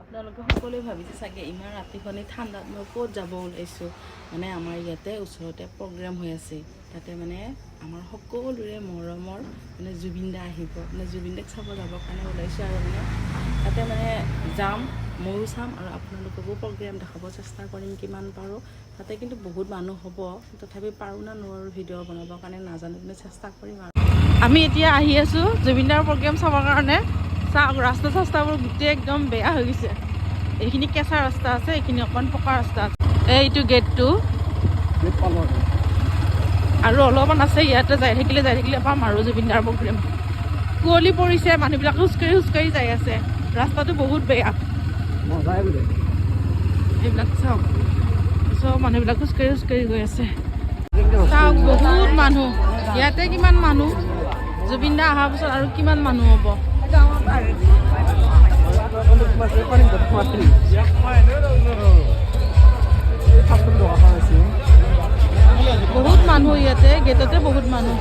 আপোনালোকে সকলোৱে ভাবিছে চাগে ইমান ৰাতিখনি ঠাণ্ডাত মই ক'ত যাব ওলাইছোঁ। মানে আমাৰ ইয়াতে ওচৰতে প্ৰগ্ৰাম হৈ আছে। তাতে মানে আমাৰ সকলোৰে মৰমৰ মানে জুবিন দা আহিব। মানে জুবিন দাক চাব যাবৰ কাৰণে ওলাইছোঁ আৰু মানে তাতে মানে যাম, ময়ো চাম আৰু আপোনালোককো প্ৰগ্ৰাম দেখাব চেষ্টা কৰিম কিমান পাৰোঁ। তাতে কিন্তু বহুত মানুহ হ'ব, তথাপি পাৰোঁ না নোৱাৰোঁ ভিডিঅ' বনাবৰ কাৰণে নাজানো, কিন্তু চেষ্টা কৰিম আৰু। আমি এতিয়া আহি আছোঁ জুবিন দাৰ প্ৰগ্ৰাম চাবৰ কাৰণে। চাওক ৰাস্তা চাস্তাবোৰ গোটেই একদম বেয়া হৈ গৈছে। এইখিনি কেঁচা ৰাস্তা আছে, এইখিনি অকণমান পকা ৰাস্তা আছে। এইটো গেটটো আৰু অলপমান আছে, ইয়াতে যাই থাকিলে পাম আৰু জুবিন দাৰ প্ৰগ্ৰাম। কুঁৱলী পৰিছে, মানুহবিলাক খোজকাঢ়ি যাই আছে। ৰাস্তাটো বহুত বেয়া। এইবিলাক চাওক, চব মানুহবিলাক খোজকাঢ়ি গৈ আছে। চাওক বহুত মানুহ, ইয়াতে কিমান মানুহ, জুবিন দা অহাৰ পিছত আৰু কিমান মানুহ হ'ব। বহুত মানুহ ইয়াতে, গেটতে বহুত মানুহ।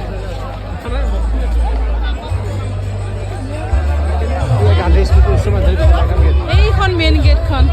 এইখন মেইন গেটখন।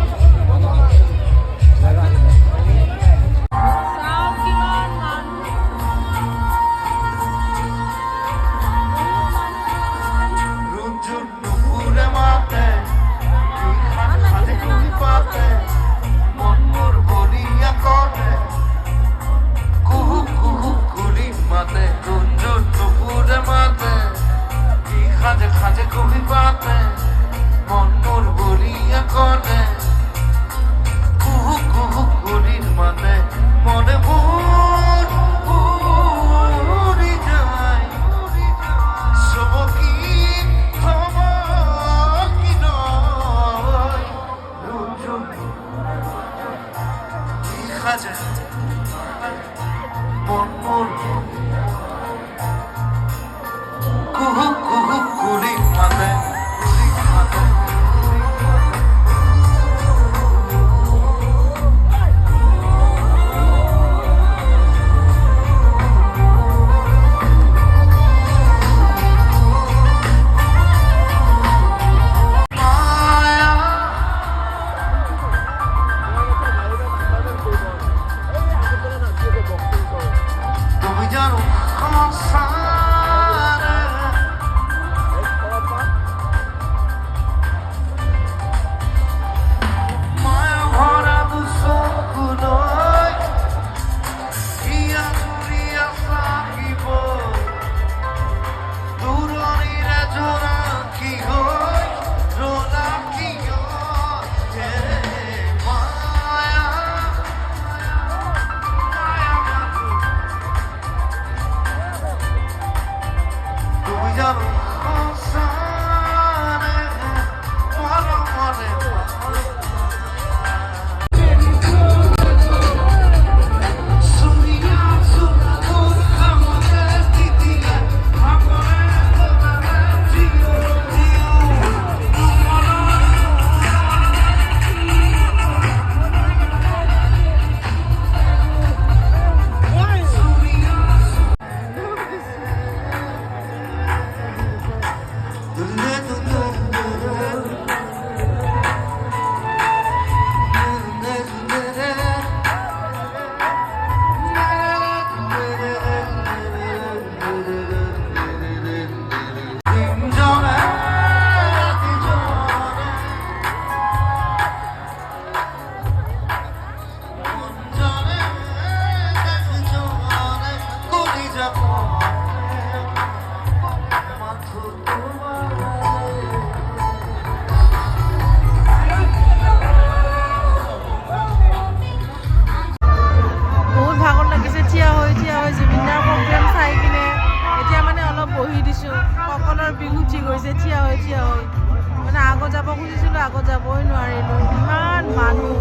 মানে আগত যাব খুজিছিলোঁ, আগত যাবই নোৱাৰিলোঁ, ইমান মানুহ।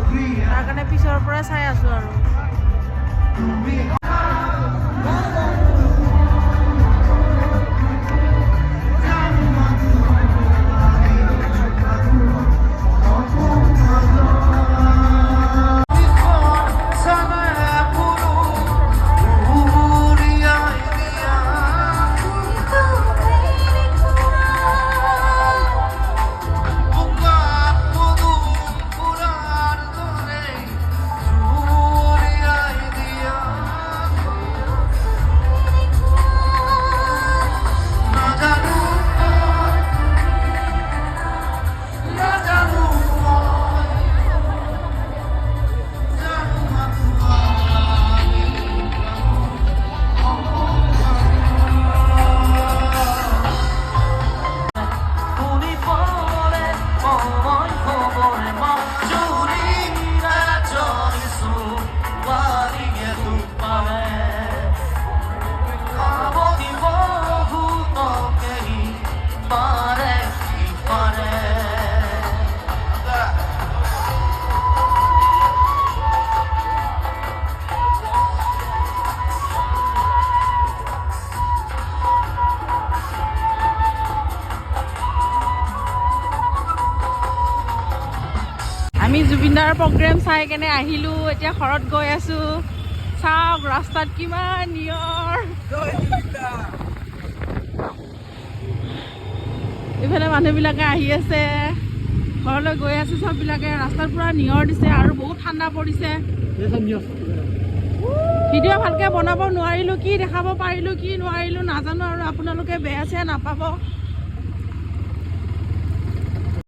তাৰ কাৰণে পিছৰ পৰা চাই আছোঁ আৰু। আমি জুবিনদাৰ প্ৰগ্ৰেম চাই কেনে আহিলোঁ এতিয়া ঘৰত গৈ আছোঁ চাওক ৰাস্তাত কিমান নিয়ৰ ইফালে মানুহবিলাকে আহি আছে ঘৰলৈ গৈ আছে চববিলাকে ৰাস্তাত পুৰা নিয়ৰ দিছে আৰু বহুত ঠাণ্ডা পৰিছে ভিডিঅ' ভালকৈ বনাব নোৱাৰিলোঁ কি দেখাব পাৰিলোঁ কি নোৱাৰিলোঁ নাজানো আৰু আপোনালোকে বেয়া চেয়া নাপাব